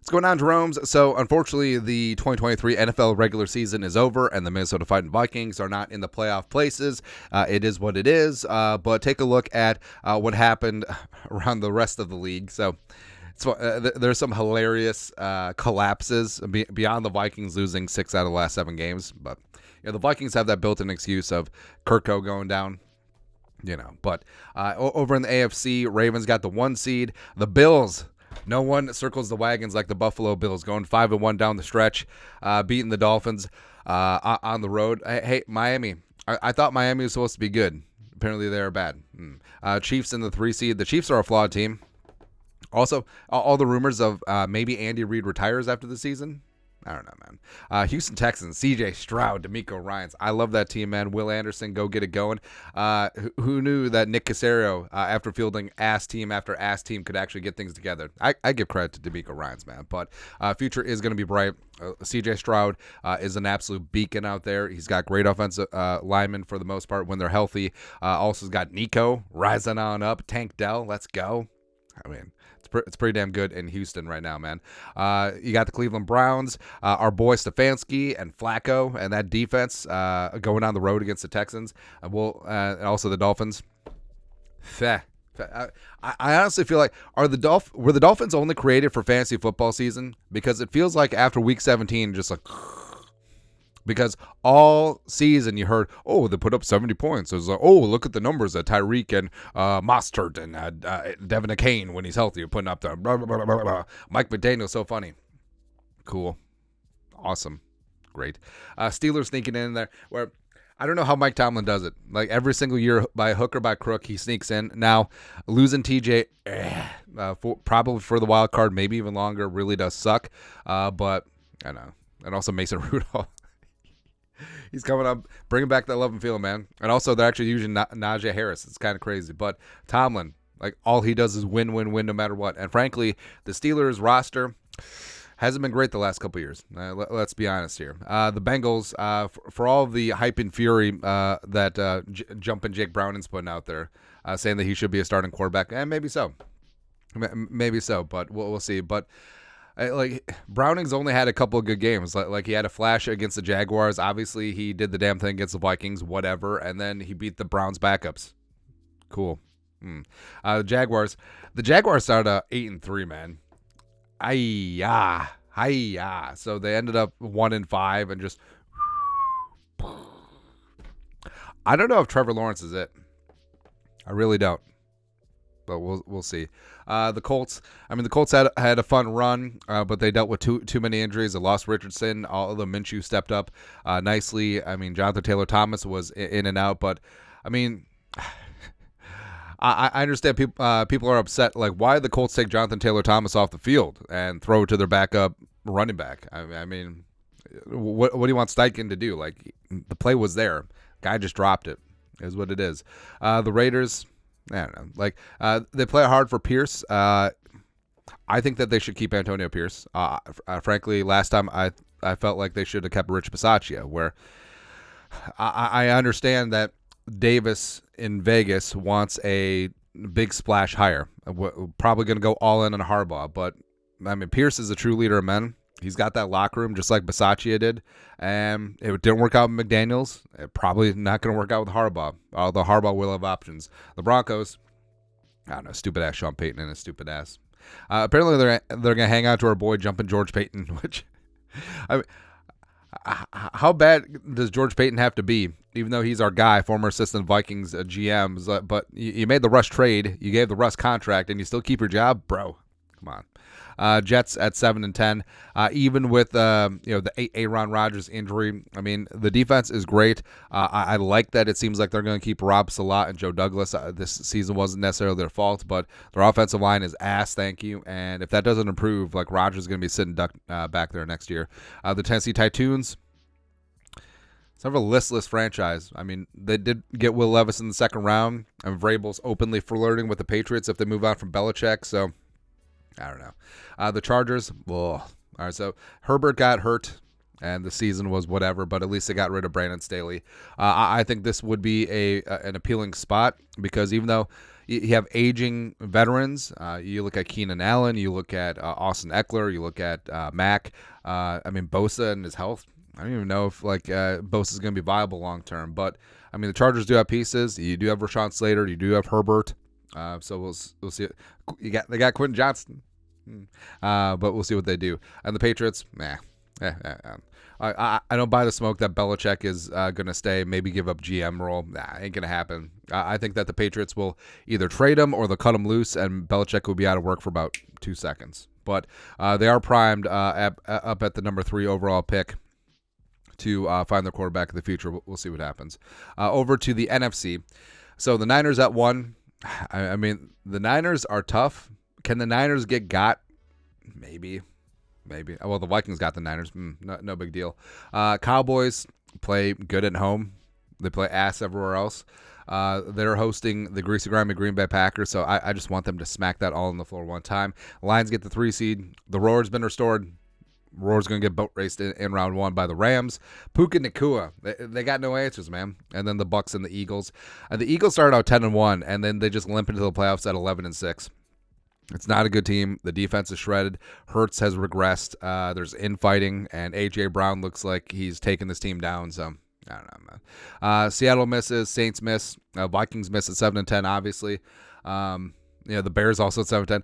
What's going on, Jeromes? So, unfortunately, the 2023 NFL regular season is over, and the Minnesota Fighting Vikings are not in the playoff places. It is what it is, but take a look at what happened around the rest of the league. So, there's some hilarious collapses beyond the Vikings losing 6 out of the last 7 games. But the Vikings have that built-in excuse of Kirko going down. But over in the AFC, Ravens got the 1 seed. The Bills, no one circles the wagons like the Buffalo Bills, going 5-1 down the stretch, beating the Dolphins on the road. Hey, Miami. I thought Miami was supposed to be good. Apparently, they're bad. Chiefs in the 3 seed. The Chiefs are a flawed team. Also, all the rumors of maybe Andy Reid retires after the season. I don't know, man. Houston Texans, C.J. Stroud, D'Amico Ryans. I love that team, man. Will Anderson, go get it going. Who knew that Nick Caserio, after fielding ass team after ass team, could actually get things together? I give credit to D'Amico Ryans, man. But future is going to be bright. C.J. Stroud is an absolute beacon out there. He's got great offensive linemen for the most part when they're healthy. Also got Nico rising on up. Tank Dell, let's go. I mean, it's pretty damn good in Houston right now, man. You got the Cleveland Browns, our boy Stefanski and Flacco, and that defense going on the road against the Texans. And also the Dolphins. I honestly feel like were the Dolphins only created for fantasy football season? Because it feels like after week 17, just like. Because all season you heard, oh, they put up 70 points. It was like, oh, look at the numbers that Tyreek and Mostert and Devin Akane, when he's healthy, are putting up there. Blah, blah, blah, blah, blah. Mike McDaniel's so funny. Cool. Awesome. Great. Steelers sneaking in there where I don't know how Mike Tomlin does it. Like every single year, by hook or by crook, he sneaks in. Now, losing TJ, probably for the wild card, maybe even longer, really does suck. But I know. And also Mason Rudolph. He's coming up, bringing back that love and feeling, man. And also, they're actually using Najee Harris. It's kind of crazy. But Tomlin, like, all he does is win, win, win no matter what. And frankly, the Steelers roster hasn't been great the last couple of years. Let's be honest here. The Bengals, for all of the hype and fury that Jumpin' Jake Browning's putting out there, saying that he should be a starting quarterback, and maybe so. Maybe so, but we'll see. But like Browning's only had a couple of good games. Like he had a flash against the Jaguars. Obviously, he did the damn thing against the Vikings, whatever. And then he beat the Browns backups. Cool. The Jaguars started 8-3, man. Hi-ya. So they ended up 1-5 and just. I don't know if Trevor Lawrence is it. I really don't. But we'll see. The Colts. I mean, the Colts had a fun run, but they dealt with too many injuries. They lost Richardson. All of the Minshew stepped up nicely. I mean, Jonathan Taylor Thomas was in and out, but I mean, I understand people are upset. Like, why did the Colts take Jonathan Taylor Thomas off the field and throw it to their backup running back? I mean, what do you want Steichen to do? Like, the play was there. Guy just dropped it. Is what it is. The Raiders. I don't know. Like, they play hard for Pierce. I think that they should keep Antonio Pierce. Frankly, last time I felt like they should have kept Rich Bisaccia, where I understand that Davis in Vegas wants a big splash hire. We're probably going to go all in on Harbaugh, but I mean, Pierce is a true leader of men. He's got that locker room just like Bisaccia did, and it didn't work out with McDaniels. It probably not going to work out with Harbaugh. Although Harbaugh will have options. The Broncos, I don't know, stupid ass Sean Payton and his stupid ass. Apparently they're going to hang out to our boy Jumpin' George Payton. Which, I mean, how bad does George Payton have to be? Even though he's our guy, former assistant Vikings GMs, but you made the Russ trade, you gave the Russ contract, and you still keep your job, bro. Come on. Jets at 7-10, even with the Aaron Rodgers injury. I mean, the defense is great. I like that. It seems like they're going to keep Rob Salat and Joe Douglas. This season wasn't necessarily their fault, but their offensive line is ass. Thank you. And if that doesn't improve, like Rodgers is going to be sitting back there next year. The Tennessee Titans. It's sort of a listless franchise. I mean, they did get Will Levis in the second round, and Vrabel's openly flirting with the Patriots if they move on from Belichick. So. I don't know. The Chargers, all right, so Herbert got hurt, and the season was whatever, but at least they got rid of Brandon Staley. I think this would be an appealing spot because even though, you have aging veterans. You look at Keenan Allen, you look at Austin Eckler, you look at Mack. Bosa and his health. I don't even know if Bosa is going to be viable long term. But the Chargers do have pieces. You do have Rashawn Slater. You do have Herbert. So we'll see. They got Quentin Johnston. But we'll see what they do. And the Patriots, I don't buy the smoke that Belichick is going to stay, maybe give up GM role. Ain't going to happen. I think that the Patriots will either trade him or they'll cut him loose, and Belichick will be out of work for about 2 seconds. But they are primed up at the number 3 overall pick to find their quarterback of the future. We'll see what happens. Over to the NFC. So the Niners at 1. The Niners are tough. Can the Niners get got? Maybe. Well, the Vikings got the Niners. No big deal. Cowboys play good at home. They play ass everywhere else. They're hosting the greasy grimy Green Bay Packers, so I just want them to smack that all on the floor one time. Lions get the 3 seed. The Roar's been restored. Roar's going to get boat raced in round 1 by the Rams. Puka Nacua, they got no answers, man. And then the Bucks and the Eagles. The Eagles started out 10-1, and then they just limp into the playoffs at 11-6. It's not a good team. The defense is shredded. Hurts has regressed. There's infighting, and A.J. Brown looks like he's taking this team down. So, I don't know, man. Seattle misses. Saints miss. Vikings miss at 7-10, obviously. The Bears also at 7-10.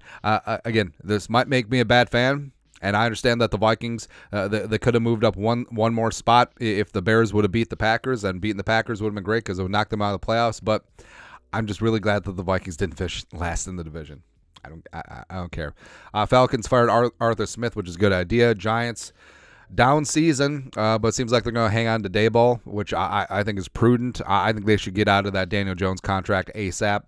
Again, this might make me a bad fan, and I understand that the Vikings, they could have moved up one more spot if the Bears would have beat the Packers, and beating the Packers would have been great because it would knock them out of the playoffs. But I'm just really glad that the Vikings didn't finish last in the division. I don't care. Falcons fired Arthur Smith, which is a good idea. Giants down season, but it seems like they're going to hang on to Daboll, which I think is prudent. I think they should get out of that Daniel Jones contract ASAP.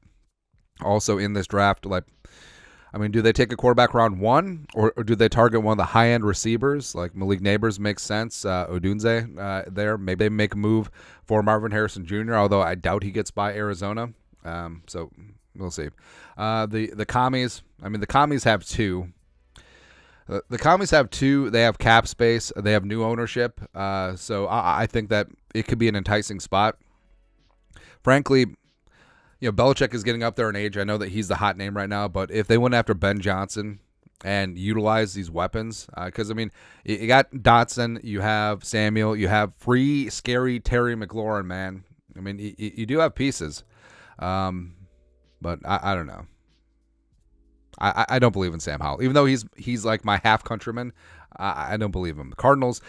Also in this draft, do they take a quarterback round 1, or do they target one of the high-end receivers? Like Malik Neighbors makes sense. Odunze there. Maybe they make a move for Marvin Harrison Jr., although I doubt he gets by Arizona. So we'll see. The commies. The commies have 2. The commies have 2. They have cap space. They have new ownership. So I think that it could be an enticing spot. Frankly, Belichick is getting up there in age. I know that he's the hot name right now, but if they went after Ben Johnson and utilize these weapons, because you got Dotson, you have Samuel, you have free, scary Terry McLaurin, man. You do have pieces. But I don't know. I don't believe in Sam Howell. Even though he's like my half countryman, I don't believe him. The Cardinals,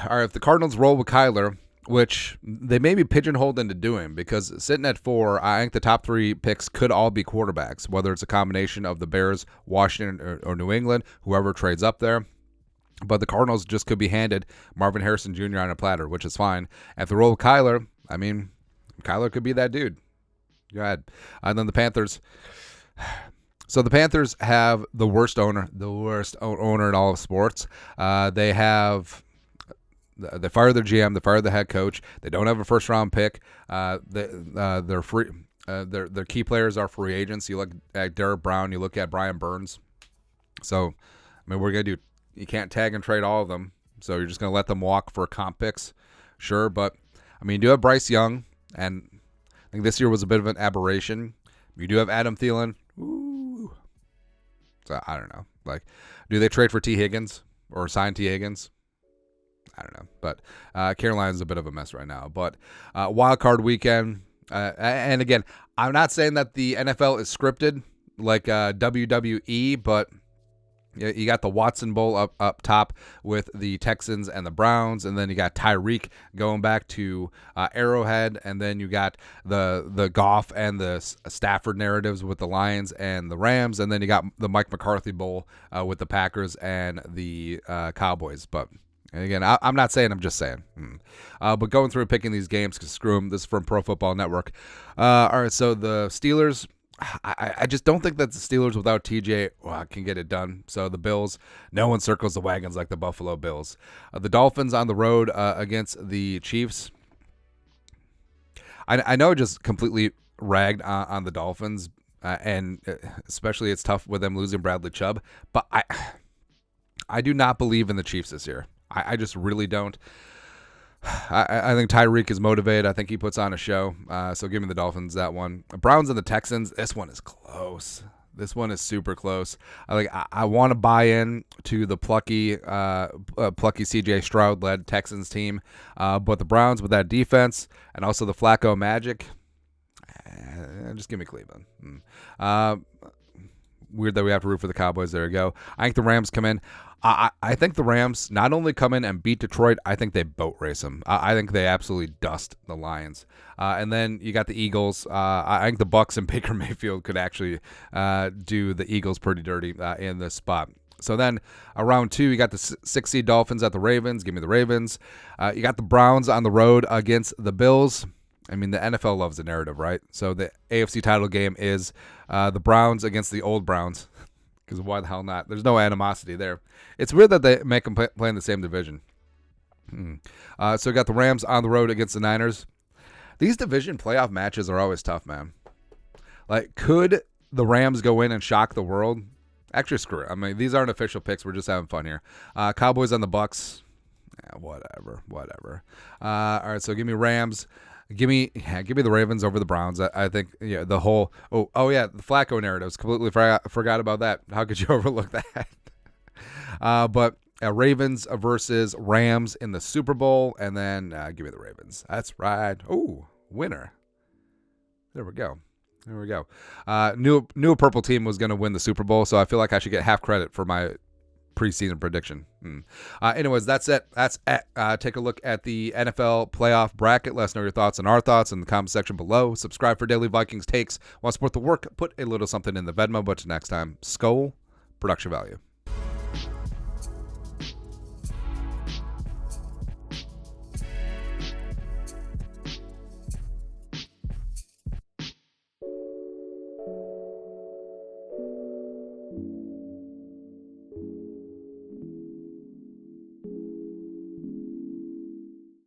if the Cardinals roll with Kyler, which they may be pigeonholed into doing, because sitting at 4, I think the top 3 picks could all be quarterbacks, whether it's a combination of the Bears, Washington, or New England, whoever trades up there. But the Cardinals just could be handed Marvin Harrison Jr. on a platter, which is fine. If they roll with Kyler, Kyler could be that dude. Go ahead. And then the Panthers. So the Panthers have the worst owner in all of sports. They fired their GM. They fired the head coach. They don't have a first-round pick. They're free. Their key players are free agents. You look at Derek Brown. You look at Brian Burns. So, we're going to do. You can't tag and trade all of them. So you're just going to let them walk for comp picks, sure. But you do have Bryce Young, and I think this year was a bit of an aberration. You do have Adam Thielen. Ooh. So I don't know. Do they trade for T. Higgins or sign T. Higgins? I don't know. But Carolina's a bit of a mess right now. But wild card weekend. And again, I'm not saying that the NFL is scripted like WWE, but you got the Watson Bowl up top with the Texans and the Browns, and then you got Tyreek going back to Arrowhead, and then you got the Goff and the Stafford narratives with the Lions and the Rams, and then you got the Mike McCarthy Bowl with the Packers and the Cowboys. But again, I'm not saying, I'm just saying. But going through and picking these games, because screw them, this is from Pro Football Network. All right, so the Steelers, I just don't think that the Steelers without TJ can get it done. So the Bills, no one circles the wagons like the Buffalo Bills. The Dolphins on the road against the Chiefs. I know I just completely ragged on the Dolphins, and especially it's tough with them losing Bradley Chubb. But I do not believe in the Chiefs this year. I just really don't. I think Tyreek is motivated. I think he puts on a show. So give me the Dolphins that one. Browns and the Texans. This one is close. This one is super close. I want to buy in to the plucky CJ Stroud led Texans team, but the Browns with that defense and also the Flacco magic, just give me Cleveland. Weird that we have to root for the Cowboys. There you go. I think the Rams come in. I think the Rams not only come in and beat Detroit, I think they boat race them. I think they absolutely dust the Lions. And then you got the Eagles. I think the Bucks and Baker Mayfield could actually do the Eagles pretty dirty in this spot. So then round 2, you got the 6 seed Dolphins at the Ravens. Give me the Ravens. You got the Browns on the road against the Bills. I mean, the NFL loves the narrative, right? So the AFC title game is the Browns against the old Browns. Because why the hell not? There's no animosity there. It's weird that they make them play in the same division. So we got the Rams on the road against the Niners. These division playoff matches are always tough, man. Like, could the Rams go in and shock the world? Actually, screw it. I mean, these aren't official picks. We're just having fun here. Cowboys on the Bucks. Yeah, whatever. All right, so give me Rams. Give me the Ravens over the Browns. I think the whole the Flacco narratives. Completely forgot about that. How could you overlook that? But Ravens versus Rams in the Super Bowl, and then give me the Ravens. That's right. Ooh, winner. There we go. Knew a purple team was going to win the Super Bowl, so I feel like I should get half credit for my preseason prediction. Anyways, that's it. Take a look at the NFL playoff bracket. Let us know your thoughts and our thoughts in the comment section below. Subscribe for daily Vikings takes. Want to support the work? Put a little something in the Venmo. But next time, Skol, production value.